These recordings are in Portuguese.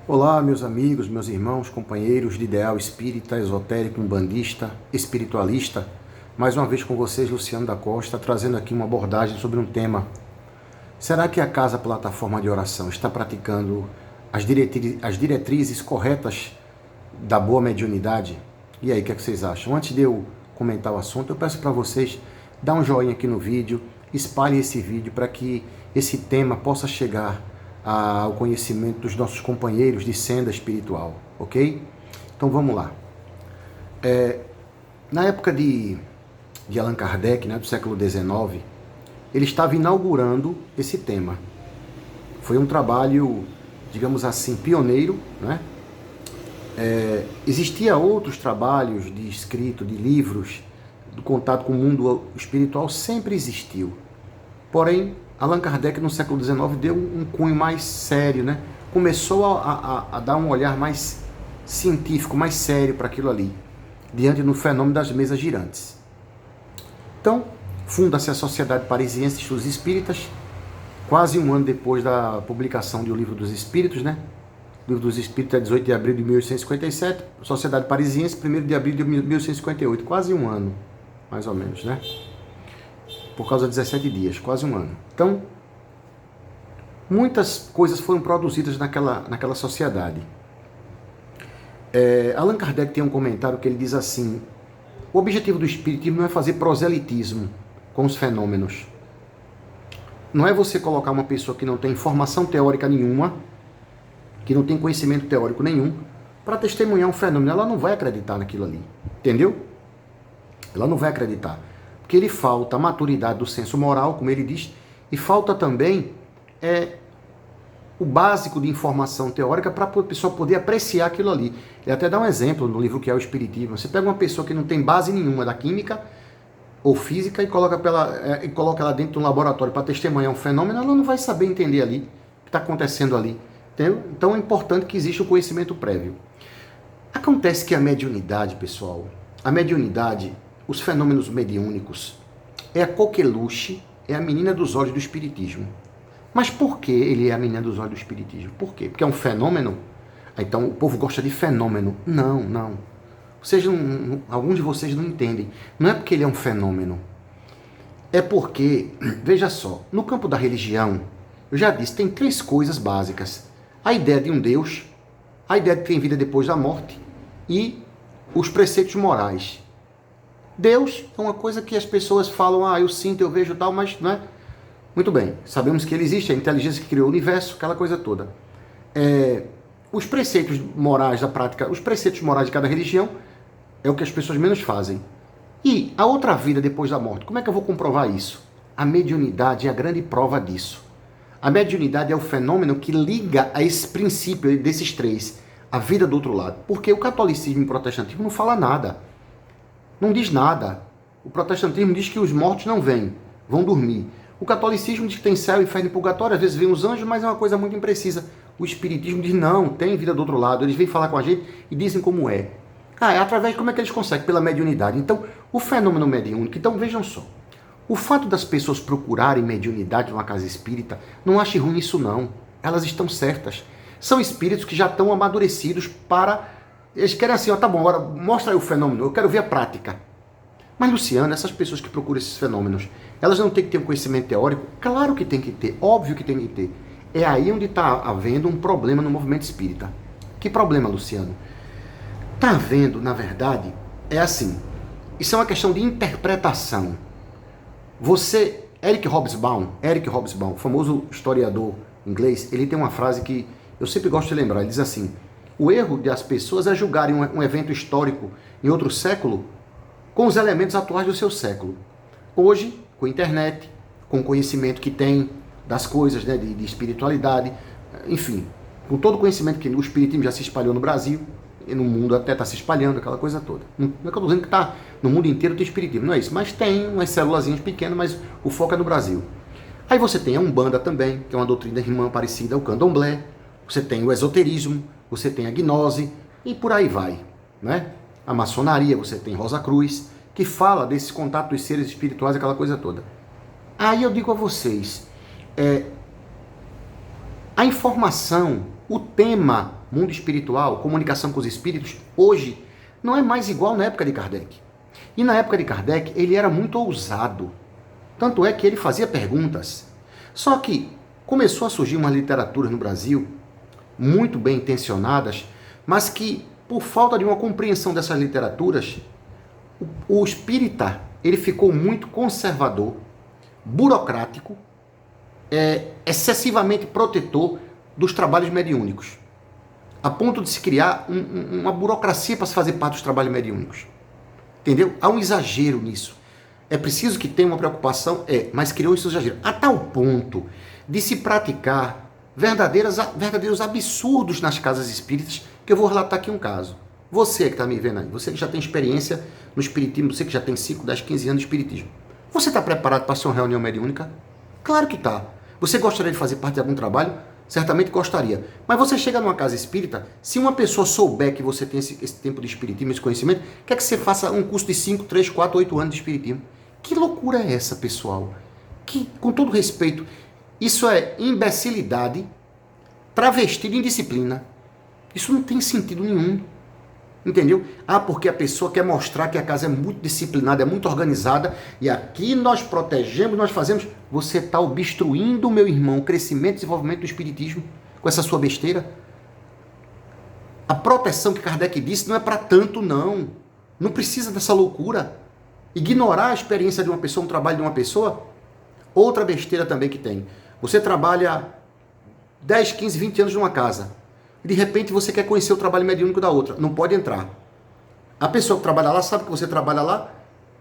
Olá, meus amigos, meus irmãos, companheiros de ideal espírita, esotérico, umbandista, espiritualista. Mais uma vez com vocês, Luciano da Costa, trazendo aqui uma abordagem sobre um tema. Será que a Casa Plataforma de Oração está praticando as diretrizes corretas da boa mediunidade? E aí, o que é que vocês acham? Antes de eu comentar o assunto, eu peço para vocês dar um joinha aqui no vídeo, espalhem esse vídeo para que esse tema possa chegar ao conhecimento dos nossos companheiros de senda espiritual, ok? Então vamos lá. Na época de Allan Kardec, do século XIX, ele estava inaugurando esse tema. Foi um trabalho, digamos assim, pioneiro, né? Existia outros trabalhos de escrito, de livros, do contato com o mundo espiritual, sempre existiu. Porém, Allan Kardec, no século XIX, deu um cunho mais sério, né? Começou a dar um olhar mais científico, mais sério para aquilo ali, diante do fenômeno das mesas girantes. Então, funda-se a Sociedade Parisiense de Estudos Espíritas, quase um ano depois da publicação do Livro dos Espíritos, né? O Livro dos Espíritos é 18 de abril de 1857, Sociedade Parisiense, 1º de abril de 1858, quase um ano, mais ou menos, né? Por causa de 17 dias, quase um ano. Então, muitas coisas foram produzidas naquela sociedade. Allan Kardec tem um comentário que ele diz assim: o objetivo do espiritismo não é fazer proselitismo com os fenômenos. Não é você colocar uma pessoa que não tem formação teórica nenhuma, que não tem conhecimento teórico nenhum, para testemunhar um fenômeno. Ela não vai acreditar naquilo ali, entendeu? Ela não vai acreditar. Porque ele falta a maturidade do senso moral, como ele diz, e falta também o básico de informação teórica para a pessoa poder apreciar aquilo ali. Ele até dá um exemplo no livro que é o Espiritismo. Você pega uma pessoa que não tem base nenhuma da química ou física e coloca ela dentro de um laboratório para testemunhar um fenômeno, ela não vai saber entender ali o que está acontecendo ali. Entendeu? Então é importante que exista o conhecimento prévio. Acontece que a mediunidade, pessoal, os fenômenos mediúnicos, é a coqueluche, é a menina dos olhos do espiritismo. Mas por que ele é a menina dos olhos do espiritismo? Por quê? Porque é um fenômeno? Então o povo gosta de fenômeno. Não. Alguns de vocês não entendem. Não é porque ele é um fenômeno. É porque, veja só, no campo da religião, eu já disse, tem 3 coisas básicas. A ideia de um Deus, a ideia de que tem vida depois da morte e os preceitos morais. Deus é uma coisa que as pessoas falam, eu sinto, eu vejo tal, mas não é? Muito bem, sabemos que ele existe, a inteligência que criou o universo, aquela coisa toda. Os preceitos morais da prática, os preceitos morais de cada religião é o que as pessoas menos fazem. E a outra vida depois da morte, como é que eu vou comprovar isso? A mediunidade é a grande prova disso. A mediunidade é o fenômeno que liga a esse princípio desses 3, a vida do outro lado. Porque o catolicismo e o protestantismo não fala nada. Não diz nada. O protestantismo diz que os mortos não vêm, vão dormir. O catolicismo diz que tem céu, inferno e purgatório, às vezes vem os anjos, mas é uma coisa muito imprecisa. O espiritismo diz não, tem vida do outro lado. Eles vêm falar com a gente e dizem como é. Através de como é que eles conseguem? Pela mediunidade. Então, o fenômeno mediúnico, então vejam só. O fato das pessoas procurarem mediunidade numa casa espírita, não ache ruim isso não. Elas estão certas. São espíritos que já estão amadurecidos para... Eles querem assim, tá bom, agora mostra aí o fenômeno, eu quero ver a prática. Mas, Luciano, essas pessoas que procuram esses fenômenos, elas não têm que ter um conhecimento teórico? Claro que tem que ter, óbvio que tem que ter. É aí onde está havendo um problema no movimento espírita. Que problema, Luciano? Está havendo, na verdade, é assim, isso é uma questão de interpretação. Eric Hobsbawm, o famoso historiador inglês, ele tem uma frase que eu sempre gosto de lembrar, ele diz assim: o erro das pessoas é julgarem um evento histórico em outro século com os elementos atuais do seu século. Hoje, com a internet, com o conhecimento que tem das coisas, né, de espiritualidade, enfim, com todo o conhecimento que o espiritismo já se espalhou no Brasil, e no mundo até está se espalhando, aquela coisa toda. Não é que eu estou dizendo que tá, no mundo inteiro tem espiritismo, não é isso, mas tem umas célulazinhas pequenas, mas o foco é no Brasil. Aí você tem a Umbanda também, que é uma doutrina irmã parecida ao Candomblé, você tem o esoterismo, você tem a gnose, e por aí vai, né? A maçonaria, você tem Rosa Cruz, que fala desse contato dos seres espirituais, aquela coisa toda. Aí eu digo a vocês, a informação, o tema mundo espiritual, comunicação com os espíritos, hoje não é mais igual na época de Kardec. E na época de Kardec, ele era muito ousado. Tanto é que ele fazia perguntas. Só que começou a surgir uma literatura no Brasil, muito bem intencionadas, mas que, por falta de uma compreensão dessas literaturas, o espírita ele ficou muito conservador, burocrático, excessivamente protetor dos trabalhos mediúnicos, a ponto de se criar uma burocracia para se fazer parte dos trabalhos mediúnicos. Entendeu? Há um exagero nisso. É preciso que tenha uma preocupação, mas criou esse exagero, a tal ponto de se praticar verdadeiros absurdos nas casas espíritas, que eu vou relatar aqui um caso. Você que está me vendo aí, você que já tem experiência no espiritismo, você que já tem 5, 10, 15 anos de espiritismo, você está preparado para ser uma reunião mediúnica? Claro que está. Você gostaria de fazer parte de algum trabalho? Certamente gostaria. Mas você chega numa casa espírita, se uma pessoa souber que você tem esse tempo de espiritismo, esse conhecimento, quer que você faça um curso de 5, 3, 4, 8 anos de espiritismo. Que loucura é essa, pessoal? Que, com todo respeito, isso é imbecilidade travestida em disciplina. Isso não tem sentido nenhum. Entendeu? Porque a pessoa quer mostrar que a casa é muito disciplinada, é muito organizada, e aqui nós protegemos, nós fazemos. Você está obstruindo, meu irmão, o crescimento e desenvolvimento do espiritismo com essa sua besteira. A proteção que Kardec disse não é para tanto, não. Não precisa dessa loucura. Ignorar a experiência de uma pessoa, um trabalho de uma pessoa, outra besteira também que tem. Você trabalha 10, 15, 20 anos numa casa. De repente você quer conhecer o trabalho mediúnico da outra. Não pode entrar. A pessoa que trabalha lá sabe que você trabalha lá,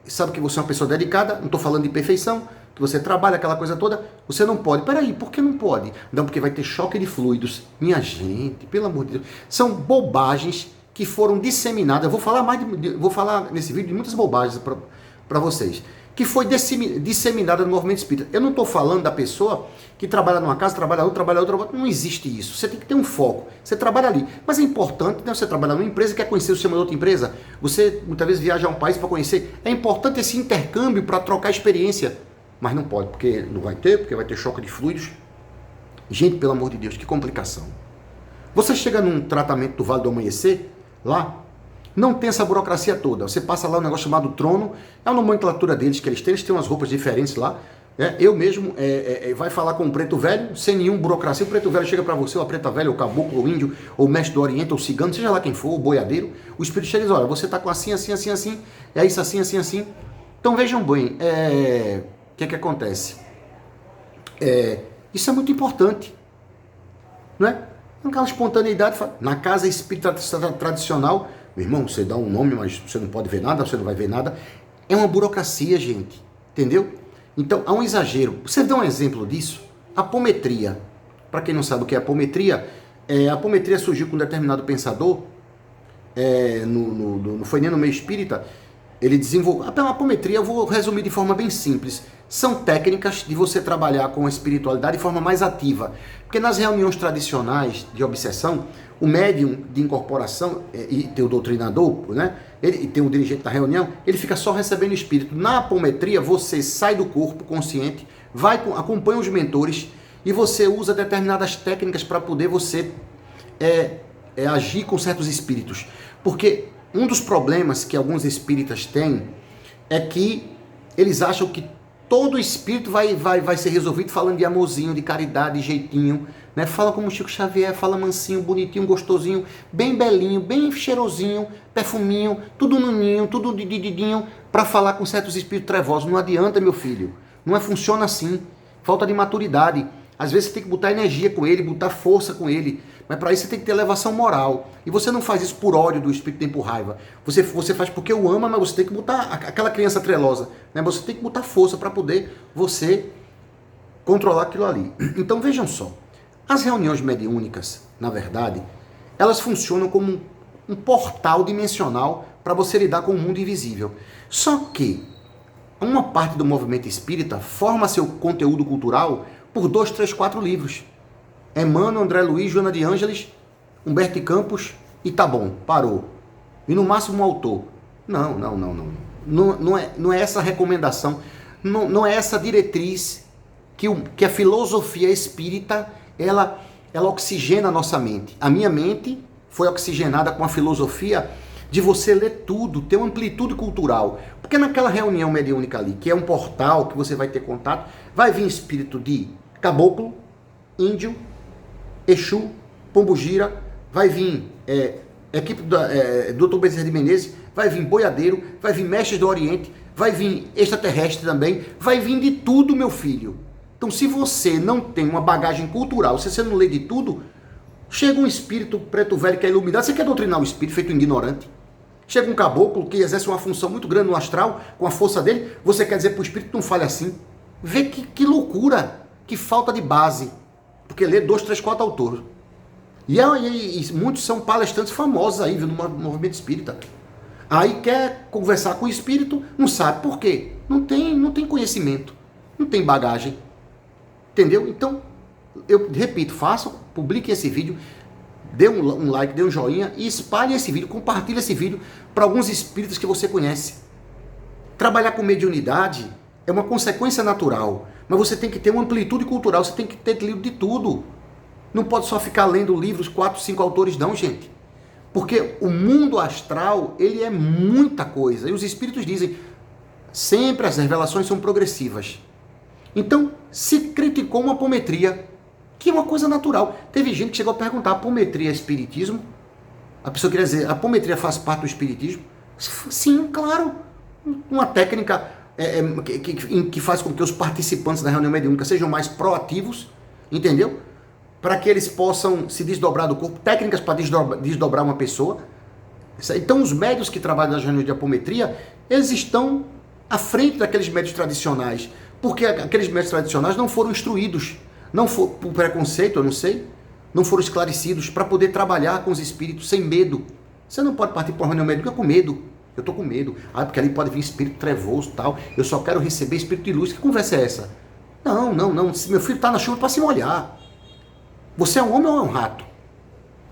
sabe que você é uma pessoa dedicada, não estou falando de perfeição, que você trabalha aquela coisa toda, você não pode. Peraí, por que não pode? Não, porque vai ter choque de fluidos. Minha gente, pelo amor de Deus. São bobagens que foram disseminadas. Eu vou falar nesse vídeo de muitas bobagens para vocês. Que foi disseminada no movimento espírita. Eu não estou falando da pessoa que trabalha numa casa, trabalha outra. Não existe isso. Você tem que ter um foco. Você trabalha ali. Mas é importante, né, você trabalhar numa empresa, quer conhecer o sistema de outra empresa. Você muitas vezes viaja a um país para conhecer. É importante esse intercâmbio para trocar experiência. Mas não pode, porque não vai ter, porque vai ter choque de fluidos. Gente, pelo amor de Deus, que complicação. Você chega num tratamento do Vale do Amanhecer, lá, não tem essa burocracia toda. Você passa lá um negócio chamado trono, é uma nomenclatura deles que eles têm umas roupas diferentes lá. Eu mesmo, vai falar com o preto velho, sem nenhuma burocracia, o preto velho chega para você, ou a preta velha, ou o caboclo, ou o índio, ou o mestre do Oriente, ou o cigano, seja lá quem for, o boiadeiro, o espírito chega e diz, olha, você está com assim, é isso assim, assim. Então vejam bem, o que é que acontece? Isso é muito importante, não é? Aquela espontaneidade, na casa espírita tradicional, meu irmão, você dá um nome, mas você não pode ver nada, você não vai ver nada. É uma burocracia, gente. Entendeu? Então, há um exagero. Você dá um exemplo disso? Apometria. Para quem não sabe o que é apometria, a apometria surgiu com um determinado pensador, não foi nem no meio espírita, ele desenvolveu... A apometria, eu vou resumir de forma bem simples. São técnicas de você trabalhar com a espiritualidade de forma mais ativa. Porque nas reuniões tradicionais de obsessão, o médium de incorporação e tem o doutrinador, né? E tem o dirigente da reunião, ele fica só recebendo o espírito. Na apometria, você sai do corpo consciente, acompanha os mentores e você usa determinadas técnicas para poder você agir com certos espíritos. Porque um dos problemas que alguns espíritas têm é que eles acham que todo espírito vai ser resolvido falando de amorzinho, de caridade, de jeitinho, né? Fala como Chico Xavier, fala mansinho, bonitinho, gostosinho, bem belinho, bem cheirosinho, perfuminho, tudo no ninho, tudo dididinho, para falar com certos espíritos trevosos. Não adianta, meu filho. Não funciona assim. Falta de maturidade. Às vezes você tem que botar energia com ele, botar força com ele. Mas para isso você tem que ter elevação moral. E você não faz isso por ódio do espírito, nem por raiva. Você faz porque o ama, mas você tem que botar aquela criança trelosa, né? Você tem que botar força para poder você controlar aquilo ali. Então vejam só. As reuniões mediúnicas, na verdade, elas funcionam como um portal dimensional para você lidar com o mundo invisível. Só que uma parte do movimento espírita forma seu conteúdo cultural por 2, 3, 4 livros. Emmanuel, André Luiz, Joana de Ângeles, Humberto de Campos, e tá bom, parou. E no máximo um autor. Não. Não é essa recomendação, não é essa diretriz que a filosofia espírita ela ela oxigena a nossa mente. A minha mente foi oxigenada com a filosofia de você ler tudo, ter uma amplitude cultural. Porque naquela reunião mediúnica ali, que é um portal que você vai ter contato, vai vir espírito de caboclo, índio, Exu, Pombogira, vai vir equipe do Dr. Bezerra de Menezes, vai vir boiadeiro, vai vir mestres do Oriente, vai vir extraterrestre também, vai vir de tudo, meu filho. Então, se você não tem uma bagagem cultural, se você não lê de tudo, chega um espírito preto velho que é iluminado, você quer doutrinar o espírito feito ignorante? Chega um caboclo que exerce uma função muito grande no astral, com a força dele, você quer dizer para o espírito, não fale assim? Vê que loucura, que falta de base. Porque lê 2, 3, 4 autores. E muitos são palestrantes famosos aí, viu, no movimento espírita. Aí quer conversar com o espírito, não sabe por quê? Não tem conhecimento, não tem bagagem. Entendeu? Então, eu repito, publiquem esse vídeo, dê um like, dê um joinha e espalhe esse vídeo, compartilhe esse vídeo para alguns espíritos que você conhece. Trabalhar com mediunidade é uma consequência natural, mas você tem que ter uma amplitude cultural, você tem que ter livro de tudo. Não pode só ficar lendo livros, 4, 5 autores não, gente. Porque o mundo astral, ele é muita coisa. E os espíritos dizem, sempre as revelações são progressivas. Então, se criticou uma apometria, que é uma coisa natural. Teve gente que chegou a perguntar, apometria é espiritismo? A pessoa queria dizer, a apometria faz parte do espiritismo? Sim, claro. Uma técnica que faz com que os participantes da reunião mediúnica sejam mais proativos, entendeu? Para que eles possam se desdobrar do corpo, técnicas para desdobrar uma pessoa. Então, os médios que trabalham nas reuniões de apometria, eles estão à frente daqueles médios tradicionais, porque aqueles médios tradicionais não foram instruídos, não foram por preconceito, eu não sei, não foram esclarecidos para poder trabalhar com os espíritos sem medo. Você não pode partir para uma reunião médica com medo. Eu estou com medo. Porque ali pode vir espírito trevoso e tal. Eu só quero receber espírito de luz. Que conversa é essa? Não. Se meu filho está na chuva para se molhar. Você é um homem ou é um rato?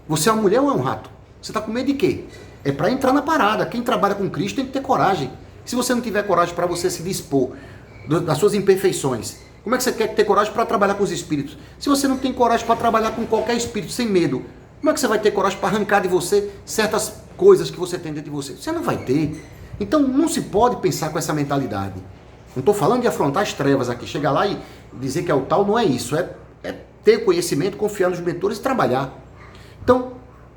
Você é uma mulher ou é um rato? Você está com medo de quê? É para entrar na parada. Quem trabalha com Cristo tem que ter coragem. Se você não tiver coragem para você se dispor das suas imperfeições, como é que você quer ter coragem para trabalhar com os espíritos? Se você não tem coragem para trabalhar com qualquer espírito sem medo, como é que você vai ter coragem para arrancar de você certas coisas que você tem dentro de você? Você não vai ter. Então não se pode pensar com essa mentalidade. Não estou falando de afrontar as trevas aqui. Chegar lá e dizer que é o tal, não é isso. É ter conhecimento, confiar nos mentores e trabalhar. Então,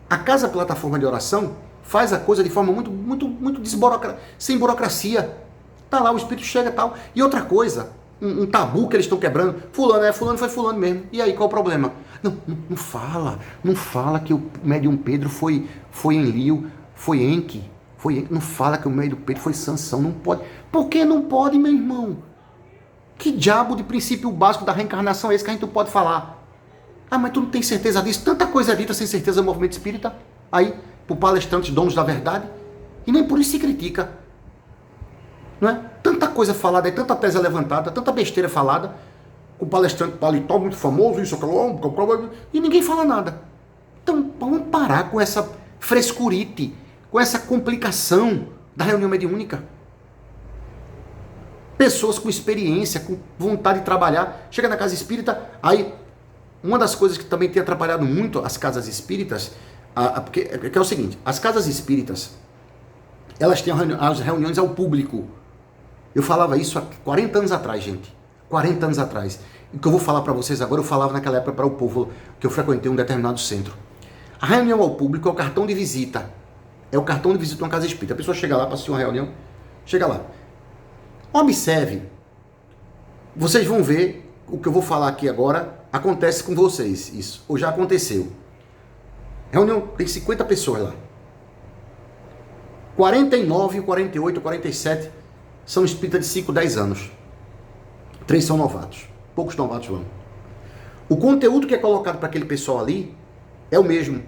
a Casa Plataforma de Oração faz a coisa de forma muito sem burocracia. Tá lá, o espírito chega e tal. E outra coisa, um tabu que eles estão quebrando. Fulano foi fulano mesmo. E aí, qual o problema? Não fala que o médium Pedro foi Enlil, foi Enki. Não fala que o médium Pedro foi Sansão. Não pode. Por que não pode, meu irmão? Que diabo de princípio básico da reencarnação é esse que a gente não pode falar? Mas tu não tem certeza disso? Tanta coisa é dita sem certeza no movimento espírita. Aí, por palestrantes, donos da verdade. E nem por isso se critica. Não é? Tanta coisa falada, tanta tese levantada, tanta besteira falada, com palestrante paletó muito famoso, isso, aquilo, e ninguém fala nada. Então, vamos parar com essa frescurite, com essa complicação da reunião mediúnica. Pessoas com experiência, com vontade de trabalhar, chega na casa espírita, aí uma das coisas que também tem atrapalhado muito as casas espíritas, porque é o seguinte, as casas espíritas, elas têm as reuniões ao público. Eu falava isso há 40 anos atrás, gente. 40 anos atrás. O que eu vou falar para vocês agora, eu falava naquela época para o povo que eu frequentei um determinado centro. A reunião ao público é o cartão de visita. É o cartão de visita de uma casa espírita. A pessoa chega lá para assistir uma reunião, chega lá. Observe. Vocês vão ver o que eu vou falar aqui agora acontece com vocês. Isso. Ou já aconteceu. Reunião, tem 50 pessoas lá. 49, 48, 47 são espíritas de 5, 10 anos. 3 são novatos. Poucos novatos vão. O conteúdo que é colocado para aquele pessoal ali é o mesmo.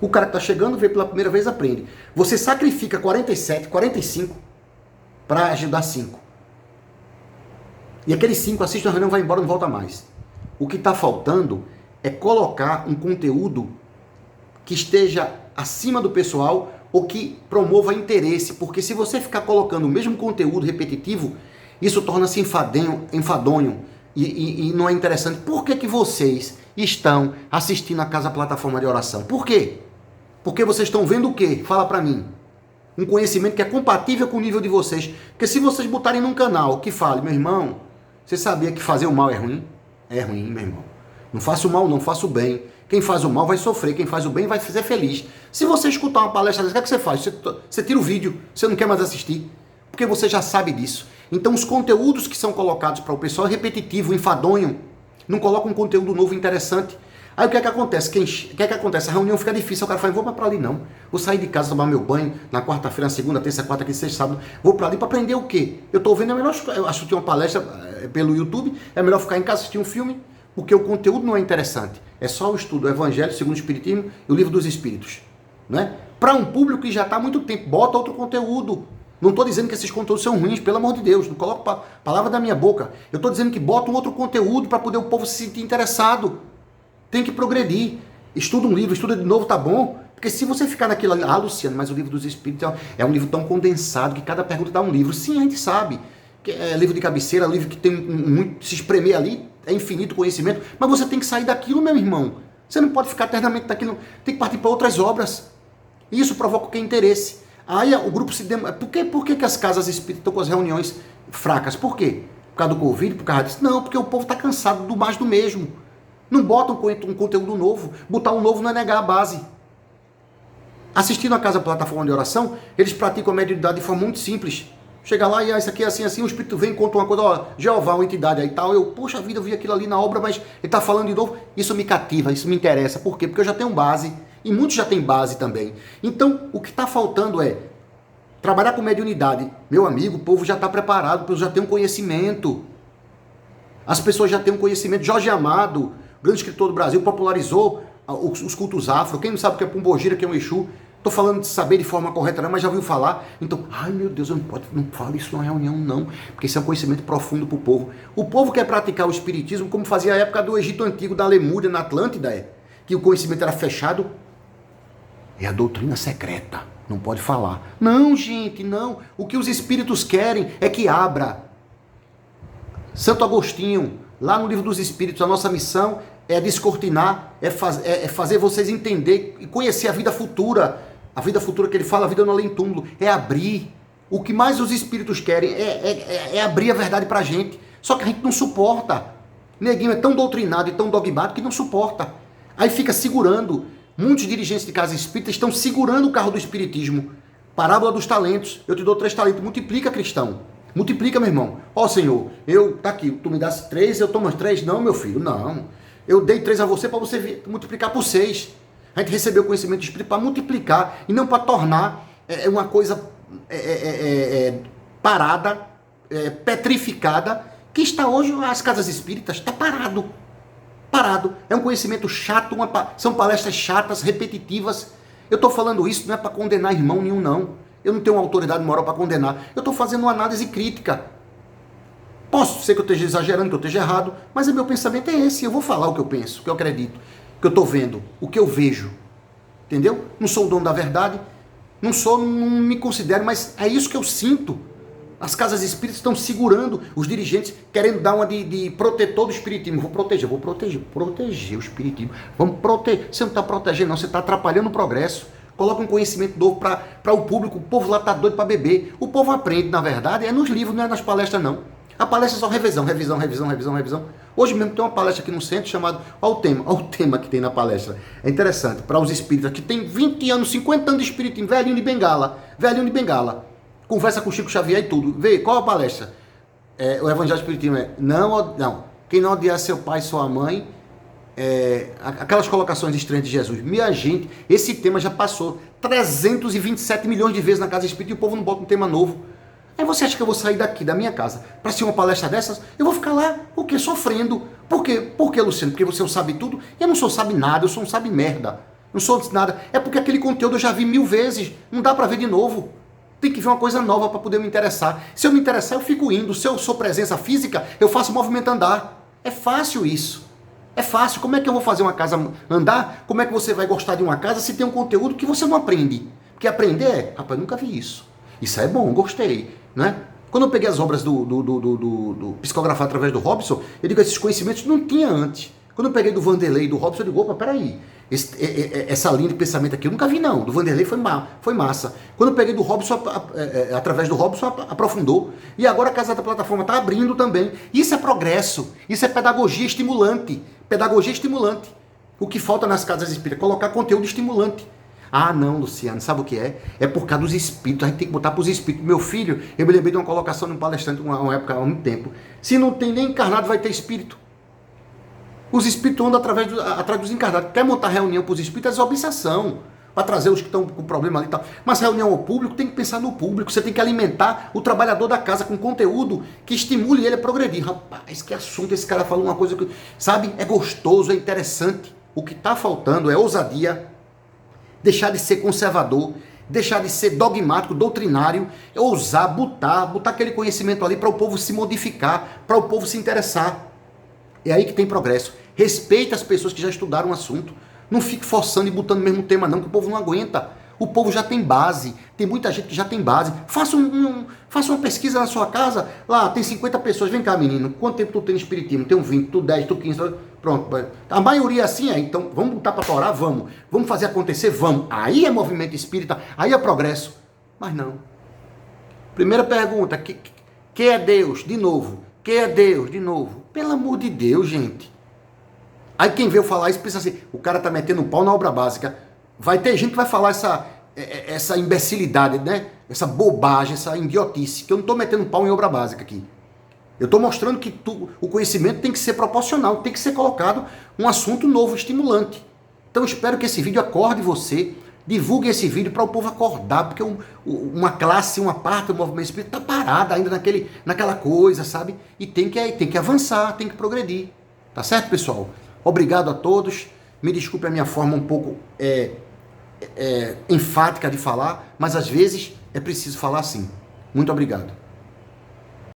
O cara que está chegando, vê pela primeira vez, aprende. Você sacrifica 47, 45 para ajudar 5. E aqueles 5 assistem a reunião, vai embora, não volta mais. O que está faltando é colocar um conteúdo que esteja acima do pessoal ou que promova interesse, porque se você ficar colocando o mesmo conteúdo repetitivo, isso torna-se enfadonho, e não é interessante, por que que vocês estão assistindo a Casa Plataforma de Oração? Por quê? Porque vocês estão vendo o quê? Fala pra mim. Um conhecimento que é compatível com o nível de vocês. Porque se vocês botarem num canal que fale, meu irmão, você sabia que fazer o mal é ruim? É ruim, meu irmão. Não faça o mal, não faça o bem. Quem faz o mal vai sofrer, quem faz o bem vai ser feliz. Se você escutar uma palestra dessa, o que é que você faz? Você tira o vídeo, você não quer mais assistir. Porque você já sabe disso. Então os conteúdos que são colocados para o pessoal é repetitivo, enfadonho. Não coloca um conteúdo novo interessante. Aí o que é que acontece? O que é que acontece? A reunião fica difícil. O cara fala, vou para ali não. Vou sair de casa, tomar meu banho na quarta-feira, na segunda, terça, quarta, quinta, sexta, sábado. Vou para ali para aprender o quê? Eu estou vendo, é melhor assistir uma palestra pelo YouTube, é melhor ficar em casa assistir um filme, porque o conteúdo não é interessante. É só o estudo, o Evangelho segundo o Espiritismo e o Livro dos Espíritos. Né? Para um público que já está há muito tempo, bota outro conteúdo. Não estou dizendo que esses conteúdos são ruins, pelo amor de Deus, não coloco a palavra da minha boca. Eu estou dizendo que bota um outro conteúdo para poder o povo se sentir interessado. Tem que progredir. Estuda um livro, estuda de novo, tá bom? Porque se você ficar naquilo ali, Luciano, mas o Livro dos Espíritos é um livro tão condensado que cada pergunta dá um livro. Sim, a gente sabe. Que é livro de cabeceira, livro que tem muito, se espremer ali, é infinito conhecimento, mas você tem que sair daquilo, meu irmão. Você não pode ficar eternamente daquilo, tem que partir para outras obras. E isso provoca o que? Interesse. Aí o grupo se... Por que as casas espíritas estão com as reuniões fracas? Por quê? Por causa do Covid? Por causa disso? Não, porque o povo está cansado do mais do mesmo. Não botam um conteúdo novo. Botar um novo não é negar a base. Assistindo a Casa Plataforma de Oração, eles praticam a mediunidade de forma muito simples. Chega lá e isso aqui é assim, assim, o Espírito vem e conta uma coisa, ó, Jeová, uma entidade aí e tal. Eu, poxa vida, eu vi aquilo ali na obra, mas ele está falando de novo. Isso me cativa, isso me interessa. Por quê? Porque eu já tenho base. E muitos já têm base também. Então, o que está faltando é trabalhar com mediunidade. Meu amigo, o povo já está preparado, o povo já tem um conhecimento. As pessoas já têm um conhecimento. Jorge Amado, grande escritor do Brasil, popularizou os cultos afro. Quem não sabe o que é Pombogira, o que é um Exu? Estou falando de saber de forma correta, não, mas já ouviu falar. Então, ai meu Deus, eu não falo isso numa reunião, não. Porque isso é um conhecimento profundo para o povo. O povo quer praticar o espiritismo como fazia a época do Egito Antigo, da Lemúria, na Atlântida, que o conhecimento era fechado. É a doutrina secreta, não pode falar. Não, gente, não. O que os espíritos querem é que abra. Santo Agostinho, lá no Livro dos Espíritos, a nossa missão é descortinar, é fazer vocês entender e conhecer a vida futura. A vida futura que ele fala, a vida no além-túmulo, é abrir. O que mais os espíritos querem é abrir a verdade pra gente. Só que a gente não suporta. Neguinho é tão doutrinado e tão dogmático que não suporta. Aí fica segurando. Muitos dirigentes de casa espírita estão segurando o carro do espiritismo. Parábola dos talentos. Eu te dou 3 talentos. Multiplica, cristão. Multiplica, meu irmão. Ó, Senhor, tá aqui. Tu me dás 3, eu tomo 3. Não, meu filho, não. Eu dei 3 a você para você multiplicar por 6. A gente recebeu o conhecimento do espírito para multiplicar e não para tornar uma coisa parada, petrificada, que está hoje as casas espíritas. Está parado. Parado. É um conhecimento chato, são palestras chatas, repetitivas. Eu estou falando isso não é para condenar irmão nenhum, não. Eu não tenho uma autoridade moral para condenar. Eu estou fazendo uma análise crítica. Posso ser que eu esteja exagerando, que eu esteja errado, mas o meu pensamento é esse. Eu vou falar o que eu penso, o que eu acredito, o que eu estou vendo, o que eu vejo. Entendeu? Não sou o dono da verdade, não me considero, mas é isso que eu sinto. As casas espíritas estão segurando os dirigentes, querendo dar uma de protetor do espiritismo. Vou proteger o espiritismo. Vamos proteger. Você não está protegendo, não, você está atrapalhando o progresso. Coloca um conhecimento novo para o público. O povo lá está doido para beber. O povo aprende, na verdade, é nos livros, não é nas palestras, não. A palestra é só revisão. Hoje mesmo tem uma palestra aqui no centro chamada... Olha o tema que tem na palestra. É interessante, para os espíritas que tem 20 anos, 50 anos de espiritismo, velhinho de bengala. Conversa com o Chico Xavier e tudo. Vê, qual a palestra? O Evangelho Espiritismo não. Quem não odiar seu pai e sua mãe, aquelas colocações estranhas de Jesus. Minha gente, esse tema já passou 327 milhões de vezes na casa espírita e o povo não bota um tema novo. Aí você acha que eu vou sair daqui, da minha casa, para assistir uma palestra dessas? Eu vou ficar lá, o quê? Sofrendo. Por quê? Por quê, Luciano? Porque você não sabe tudo? Eu não sou sabe nada, eu sou um sabe merda. Não sou nada. É porque aquele conteúdo eu já vi 1000 vezes. Não dá para ver de novo. Tem que ver uma coisa nova para poder me interessar. Se eu me interessar, eu fico indo. Se eu sou presença física, eu faço o movimento andar. É fácil isso. É fácil. Como é que eu vou fazer uma casa andar? Como é que você vai gostar de uma casa se tem um conteúdo que você não aprende? Porque aprender rapaz, nunca vi isso. Isso é bom, gostei. Né? Quando eu peguei as obras do psicografado através do Robson, eu digo, esses conhecimentos não tinha antes. Quando eu peguei do Vanderlei e do Robson, eu digo, opa, peraí, essa linha de pensamento aqui eu nunca vi não, do Vanderlei foi massa. Quando eu peguei do Robson, através do Robson, aprofundou. E agora a Casa da Plataforma está abrindo também. Isso é progresso, isso é pedagogia estimulante. Pedagogia estimulante. O que falta nas casas espíritas é colocar conteúdo estimulante. Ah, não, Luciano, sabe o que é? É por causa dos espíritos, a gente tem que botar para os espíritos. Meu filho, eu me lembrei de uma colocação de um palestrante, uma época, há muito tempo. Se não tem nem encarnado, vai ter espírito. Os espíritos andam atrás dos encarnados. Quer montar reunião para os espíritos, é obsessão. Para trazer os que estão com problema ali e tal. Mas reunião ao público, tem que pensar no público. Você tem que alimentar o trabalhador da casa com conteúdo que estimule ele a progredir. Rapaz, que assunto, esse cara falou uma coisa que, sabe, é gostoso, é interessante. O que está faltando é ousadia, deixar de ser conservador, deixar de ser dogmático, doutrinário, é ousar, botar aquele conhecimento ali para o povo se modificar, para o povo se interessar. É aí que tem progresso. Respeite as pessoas que já estudaram o assunto. Não fique forçando e botando o mesmo tema não, que o povo não aguenta. O povo já tem base. Tem muita gente que já tem base. Faça uma pesquisa na sua casa. Lá, tem 50 pessoas. Vem cá, menino. Quanto tempo tu tem espiritismo? Tem um 20, tu 10, tu 15. Pronto. A maioria é assim, é. Então, vamos botar para torar? Vamos. Vamos fazer acontecer? Vamos. Aí é movimento espírita. Aí é progresso. Mas não. Primeira pergunta. Que é Deus? De novo. Que é Deus? De novo. Pelo amor de Deus, gente. Aí quem veio falar isso pensa assim, o cara tá metendo um pau na obra básica. Vai ter gente que vai falar essa imbecilidade, né? Essa bobagem, essa idiotice, que eu não tô metendo um pau em obra básica aqui. Eu tô mostrando que o conhecimento tem que ser proporcional, tem que ser colocado um assunto novo, estimulante. Então eu espero que esse vídeo acorde você, divulgue esse vídeo para o povo acordar, porque uma classe, uma parte do movimento espírita está parada ainda naquela coisa, sabe? E tem que avançar, tem que progredir. Tá certo, pessoal? Obrigado a todos. Me desculpe a minha forma um pouco enfática de falar, mas às vezes é preciso falar assim. Muito obrigado.